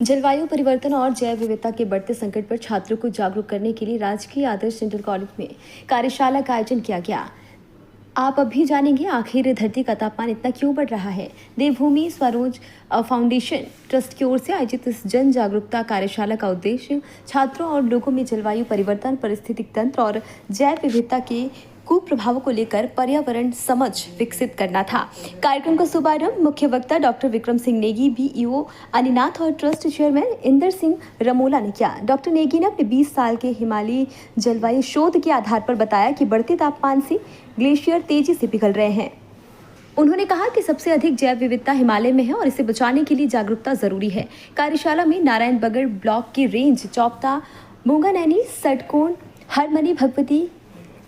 जलवायु परिवर्तन और जैव विविधता के बढ़ते संकट पर छात्रों को जागरूक करने के लिए राजकीय आदर्श इंटर कॉलेज में कार्यशाला का आयोजन किया गया। आप अभी जानेंगे आखिर धरती का तापमान इतना क्यों बढ़ रहा है। देवभूमि स्वरोज फाउंडेशन ट्रस्ट की ओर से आयोजित इस जन जागरूकता कार्यशाला का उद्देश्य छात्रों और लोगों में जलवायु परिवर्तन, पारिस्थितिक तंत्र और जैव विविधता के कुप्रभावों को लेकर पर्यावरण समझ विकसित करना था। कार्यक्रम का शुभारंभ मुख्य वक्ता डॉक्टर विक्रम सिंह नेगी, बीईओ अनिनाथ और ट्रस्ट चेयरमैन इंदर सिंह रमोला ने किया। डॉक्टर नेगी ने अपने 20 साल के हिमालयी जलवायु शोध के आधार पर बताया कि बढ़ते तापमान से ग्लेशियर तेजी से पिघल रहे हैं। उन्होंने कहा कि सबसे अधिक जैव विविधता हिमालय में है और इसे बचाने के लिए जागरूकता जरूरी है। कार्यशाला में नारायणबगड़ ब्लॉक की रेंज चौपता, मूंगानैनी, सटकोण, हरमनी, भगवती,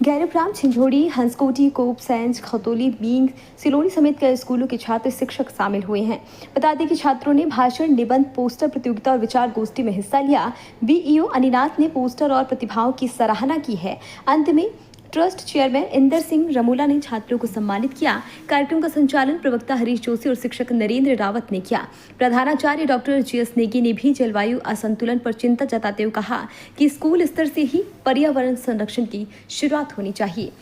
गैरप्राम, छिंझोड़ी, हंसकोटी, कोप, सैंज, खतौली, बींग, सिलोनी समेत कई स्कूलों के छात्र शिक्षक शामिल हुए हैं। बता दें कि छात्रों ने भाषण, निबंध, पोस्टर प्रतियोगिता और विचार गोष्ठी में हिस्सा लिया। बीईओ अनिनाथ ने पोस्टर और प्रतिभाओं की सराहना की है। अंत में ट्रस्ट चेयरमैन इंदर सिंह रमोला ने छात्रों को सम्मानित किया। कार्यक्रम का संचालन प्रवक्ता हरीश जोशी और शिक्षक नरेंद्र रावत ने किया। प्रधानाचार्य डॉक्टर जीएस नेगी ने भी जलवायु असंतुलन पर चिंता जताते हुए कहा कि स्कूल स्तर से ही पर्यावरण संरक्षण की शुरुआत होनी चाहिए।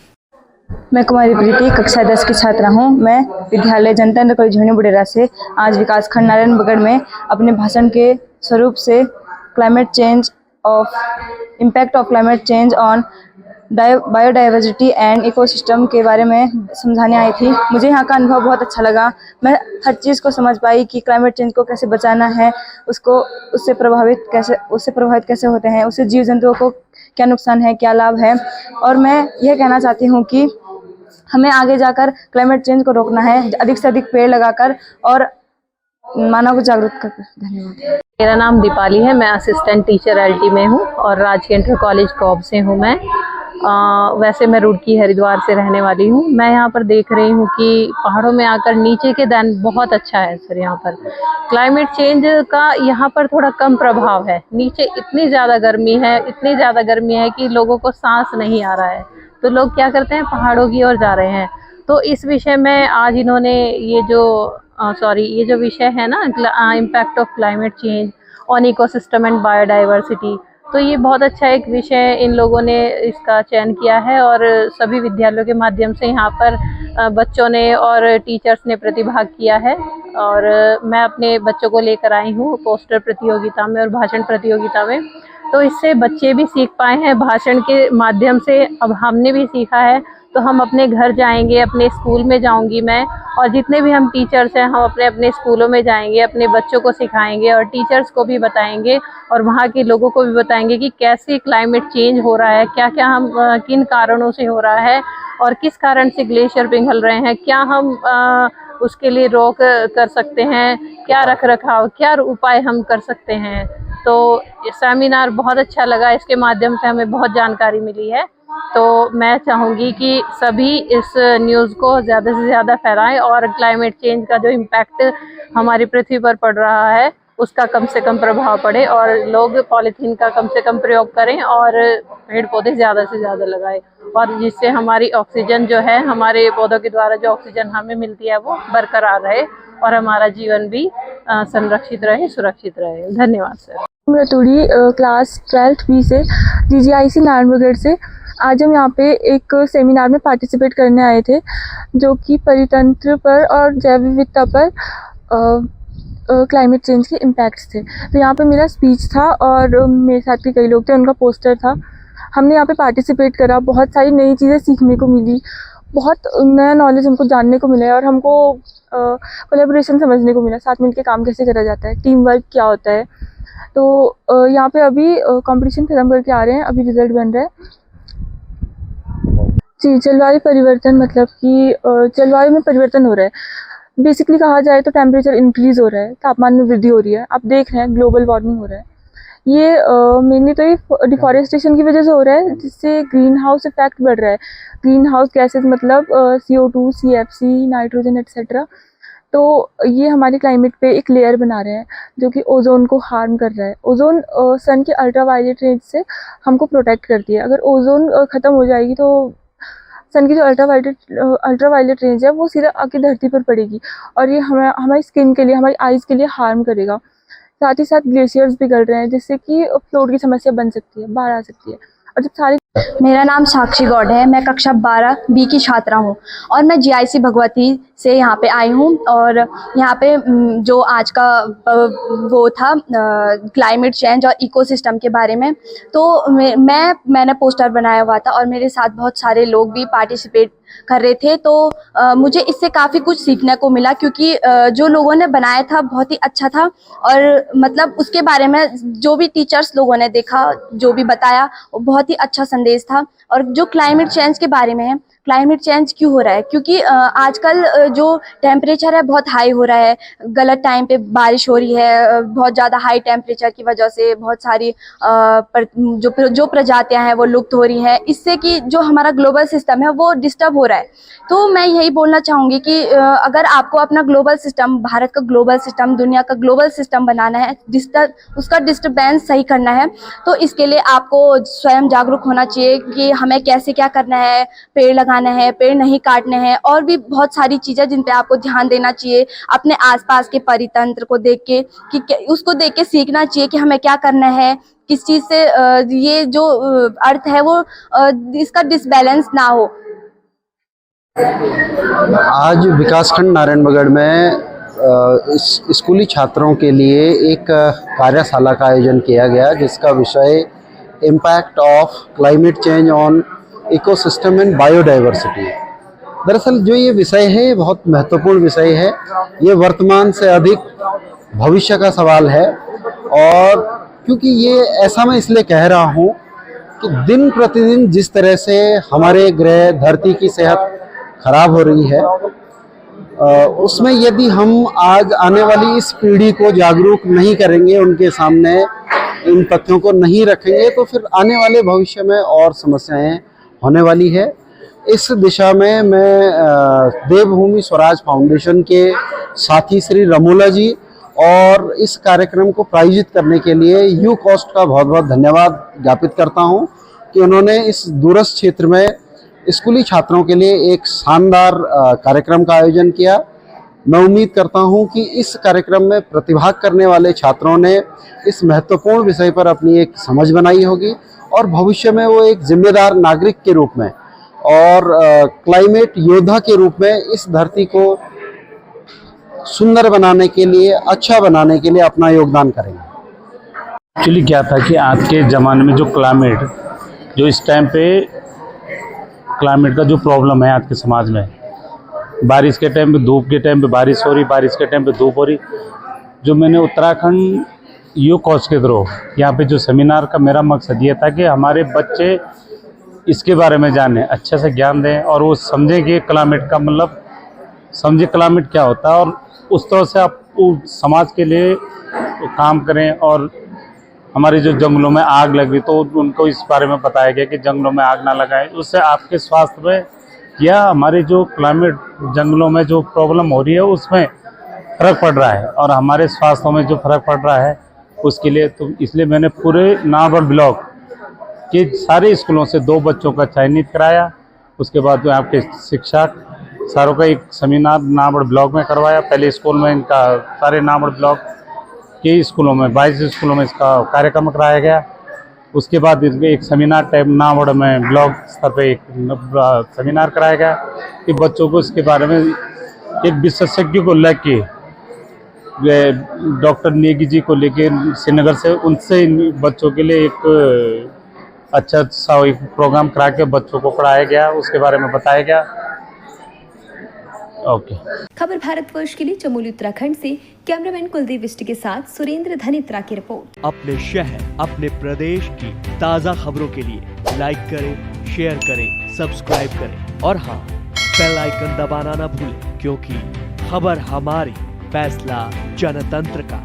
मैं कुमारी प्रीति कक्षा 10 की छात्रा हूँ। मैं विद्यालय जनता इंटर कॉलेज झुंझुनू बुढेरा से आज विकासखंड नारायणबगड़ में अपने भाषण के स्वरूप से climate change of impact of climate change on biodiversity and ecosystem के बारे में समझाने आई थी। मुझे यहाँ का अनुभव बहुत अच्छा लगा। मैं हर चीज़ को समझ पाई कि क्लाइमेट चेंज को कैसे बचाना है, उससे प्रभावित कैसे होते हैं, उससे जीव जंतुओं को क्या नुकसान है, क्या लाभ है। और मैं यह कहना चाहती हूँ कि हमें आगे जाकर क्लाइमेट चेंज को रोकना है, अधिक से अधिक पेड़ लगाकर और मानव को जागरूक कर। धन्यवाद। मेरा नाम दीपाली है। मैं असिस्टेंट टीचर एलटी में हूँ और राजकीय इंटर कॉलेज कॉब से हूँ। मैं वैसे मैं रुड़की हरिद्वार से रहने वाली हूँ। मैं यहाँ पर देख रही हूँ कि पहाड़ों में आकर नीचे के दैन बहुत अच्छा है सर। यहाँ पर क्लाइमेट चेंज का यहाँ पर थोड़ा कम प्रभाव है। नीचे इतनी ज़्यादा गर्मी है कि लोगों को सांस नहीं आ रहा है, तो लोग क्या करते हैं, पहाड़ों की ओर जा रहे हैं। तो इस विषय में आज इन्होंने ये जो विषय है ना, impact of climate change on ecosystem and biodiversity, तो ये बहुत अच्छा एक विषय इन लोगों ने इसका चयन किया है और सभी विद्यालयों के माध्यम से यहाँ पर बच्चों ने और टीचर्स ने प्रतिभाग किया है। और मैं अपने बच्चों को लेकर आई हूँ पोस्टर प्रतियोगिता में और भाषण प्रतियोगिता में, तो इससे बच्चे भी सीख पाए हैं भाषण के माध्यम से। अब हमने भी सीखा है, तो हम अपने घर जाएंगे, अपने स्कूल में जाऊंगी मैं, और जितने भी हम टीचर्स हैं हम अपने अपने स्कूलों में जाएंगे, अपने बच्चों को सिखाएंगे और टीचर्स को भी बताएंगे और वहाँ के लोगों को भी बताएंगे कि कैसे क्लाइमेट चेंज हो रहा है, क्या क्या हम किन कारणों से हो रहा है और किस कारण से ग्लेशियर पिघल रहे हैं, क्या हम उसके लिए रोक कर सकते हैं, क्या रख रखाव, क्या उपाय हम कर सकते हैं। तो सेमिनार बहुत अच्छा लगा, इसके माध्यम से हमें बहुत जानकारी मिली है। तो मैं चाहूँगी कि सभी इस न्यूज़ को ज़्यादा से ज़्यादा फैलाएं और क्लाइमेट चेंज का जो इम्पैक्ट हमारी पृथ्वी पर पड़ रहा है उसका कम से कम प्रभाव पड़े और लोग पॉलीथीन का कम से कम प्रयोग करें और पेड़ पौधे ज़्यादा से ज़्यादा लगाएं, और जिससे हमारी ऑक्सीजन जो है, हमारे पौधों के द्वारा जो ऑक्सीजन हमें मिलती है वो बरकरार रहे और हमारा जीवन भी संरक्षित रहे, सुरक्षित रहे। धन्यवाद सर। मैं तुड़ी क्लास 12th बी से जीजीआईसी नारायणबगड़ से। आज हम यहाँ पे एक सेमिनार में पार्टिसिपेट करने आए थे जो कि परितंत्र पर और जैव विविधता पर क्लाइमेट चेंज के इम्पैक्ट्स थे। तो यहाँ पे मेरा स्पीच था और मेरे साथ के कई लोग थे, उनका पोस्टर था। हमने यहाँ पे पार्टिसिपेट करा, बहुत सारी नई चीज़ें सीखने को मिली, बहुत नया नॉलेज हमको जानने को मिला और हमको कोलैबोरेशन समझने को मिला, साथ मिलकर काम कैसे करा जाता है, टीम वर्क क्या होता है। तो यहाँ पे अभी कंपटीशन खत्म करके आ रहे हैं, अभी रिजल्ट बन रहा है। जी, जलवायु परिवर्तन मतलब कि जलवायु में परिवर्तन हो रहा है। बेसिकली कहा जाए तो टेम्परेचर इंक्रीज़ हो रहा है, तापमान में वृद्धि हो रही है। आप देख रहे हैं ग्लोबल वार्मिंग हो रहा है। ये मेनली तो ये डिफॉरेस्टेशन की वजह से हो रहा है, जिससे ग्रीन हाउस इफेक्ट बढ़ रहा है। ग्रीन हाउस गैसेज मतलब CO2, CFC, नाइट्रोजन एट्सेट्रा। तो ये हमारे क्लाइमेट पे एक लेयर बना रहे हैं जो कि ओजोन को हार्म कर रहा है। ओजोन सन के अल्ट्रावायलेट रेंज से हमको प्रोटेक्ट करती है। अगर ओजोन ख़त्म हो जाएगी तो सन की जो अल्ट्रावायलेट रेंज है वो सीधा आके धरती पर पड़ेगी और ये हमारी स्किन के लिए, हमारी आइज़ के लिए हार्म करेगा। साथ ही साथ ग्लेशियर्स पिघल रहे हैं, जिससे कि फ्लोट की समस्या बन सकती है, बाढ़ आ सकती है। और जब सारी मेरा नाम साक्षी गौड़ है। मैं कक्षा 12 बी की छात्रा हूँ और मैं जीआईसी भगवती से यहाँ पे आई हूँ। और यहाँ पे जो आज का वो था क्लाइमेट चेंज और इकोसिस्टम के बारे में, तो मैंने पोस्टर बनाया हुआ था और मेरे साथ बहुत सारे लोग भी पार्टिसिपेट कर रहे थे। तो मुझे इससे काफ़ी कुछ सीखने को मिला, क्योंकि जो लोगों ने बनाया था बहुत ही अच्छा था। और मतलब उसके बारे में जो भी टीचर्स लोगों ने देखा, जो भी बताया, वो बहुत ही अच्छा संदेश था। और जो क्लाइमेट चेंज के बारे में है, क्लाइमेट चेंज क्यों हो रहा है, क्योंकि आजकल जो टेम्परेचर है बहुत हाई हो रहा है, गलत टाइम पे बारिश हो रही है, बहुत ज़्यादा हाई टेम्परेचर की वजह से बहुत सारी जो प्रजातियां हैं वो लुप्त हो रही हैं, इससे कि जो हमारा ग्लोबल सिस्टम है वो डिस्टर्ब हो रहा है। तो मैं यही बोलना चाहूँगी कि अगर आपको अपना ग्लोबल सिस्टम, भारत का ग्लोबल सिस्टम, दुनिया का ग्लोबल सिस्टम बनाना है, उसका डिस्टर्बेंस सही करना है, तो इसके लिए आपको स्वयं जागरूक होना चाहिए कि हमें कैसे क्या करना है, पेड़ लगाना है, पेड़ नहीं काटने हैं, और भी बहुत सारी चीज़ें जिन पे आपको ध्यान देना चाहिए। अपने आसपास के परितंत्र को देख के उसको देख के सीखना चाहिए कि हमें क्या करना है, किस चीज़ से ये जो अर्थ है वो इसका डिसबैलेंस ना हो। आज विकासखंड नारायणबगड़ में स्कूली छात्रों के लिए एक कार्यशाला का आयोजन किया गया, जिसका विषय impact of climate change on ecosystem and biodiversity. दरअसल जो ये विषय है बहुत महत्वपूर्ण विषय है। ये वर्तमान से अधिक भविष्य का सवाल है, और क्योंकि ये ऐसा मैं इसलिए कह रहा हूँ कि दिन प्रतिदिन जिस तरह से हमारे ग्रह धरती की सेहत खराब हो रही है, उसमें यदि हम आज आने वाली इस पीढ़ी को जागरूक नहीं करेंगे, उनके सामने इन तथ्यों को नहीं रखेंगे, तो फिर आने वाले भविष्य में और समस्याएं होने वाली है। इस दिशा में मैं देवभूमि स्वराज फाउंडेशन के साथी श्री रमोला जी और इस कार्यक्रम को प्रायोजित करने के लिए यू कॉस्ट का बहुत बहुत धन्यवाद ज्ञापित करता हूं कि उन्होंने इस दूरस्थ क्षेत्र में स्कूली छात्रों के लिए एक शानदार कार्यक्रम का आयोजन किया। मैं उम्मीद करता हूं कि इस कार्यक्रम में प्रतिभाग करने वाले छात्रों ने इस महत्वपूर्ण विषय पर अपनी एक समझ बनाई होगी, और भविष्य में वो एक जिम्मेदार नागरिक के रूप में और क्लाइमेट योद्धा के रूप में इस धरती को सुंदर बनाने के लिए, अच्छा बनाने के लिए अपना योगदान करेंगे। एक्चुअली क्या था कि आज के ज़माने में जो क्लाइमेट, जो इस टाइम पे क्लाइमेट का जो प्रॉब्लम है आज के समाज में, बारिश के टाइम पे धूप के टाइम पे बारिश हो रही, बारिश के टाइम पे धूप हो रही। जो मैंने उत्तराखंड यू कॉस्ट के थ्रू यहाँ पे जो सेमिनार का मेरा मकसद ये था कि हमारे बच्चे इसके बारे में जानें, अच्छे से ज्ञान दें, और वो समझें कि क्लाइमेट का मतलब समझे क्लाइमेट क्या होता है, और उस तरह से आप समाज के लिए काम करें। और हमारे जो जंगलों में आग लगी तो उनको इस बारे में बताया गया कि जंगलों में आग ना लगाएं, उससे आपके स्वास्थ्य में या हमारे जो क्लाइमेट जंगलों में जो प्रॉब्लम हो रही है उसमें फ़र्क पड़ रहा है, और हमारे स्वास्थ्य में जो फ़र्क पड़ रहा है उसके लिए, तो इसलिए मैंने पूरे नागौर ब्लॉक के सारे स्कूलों से 2 बच्चों का चयनित कराया। उसके बाद जो आपके शिक्षक सारों का एक सेमिनार नागौर ब्लॉक में करवाया। पहले स्कूल में इनका सारे नागौर ब्लॉक के स्कूलों में 22 स्कूलों में इसका कार्यक्रम कराया गया। उसके बाद एक सेमिनार टाइप नागौर में ब्लॉक स्तर पे एक सेमिनार कराया गया कि बच्चों को इसके बारे में एक विशेषज्ञ को लेके, डॉक्टर नेगी जी को लेके श्रीनगर से, उनसे बच्चों के लिए एक अच्छा सा एक प्रोग्राम करा के बच्चों को पढ़ाया गया, उसके बारे में बताया गया। ओके। खबर भारतवर्ष के लिए चमोली उत्तराखंड से कैमरामैन कुलदीप विष्ट के साथ सुरेंद्र धनित्रा की रिपोर्ट। अपने शहर, अपने प्रदेश की ताज़ा खबरों के लिए लाइक करें, शेयर करें, सब्सक्राइब करें, और हाँ, बेल आइकन दबाना ना भूलें, क्योंकि खबर हमारी, फैसला जनतंत्र का।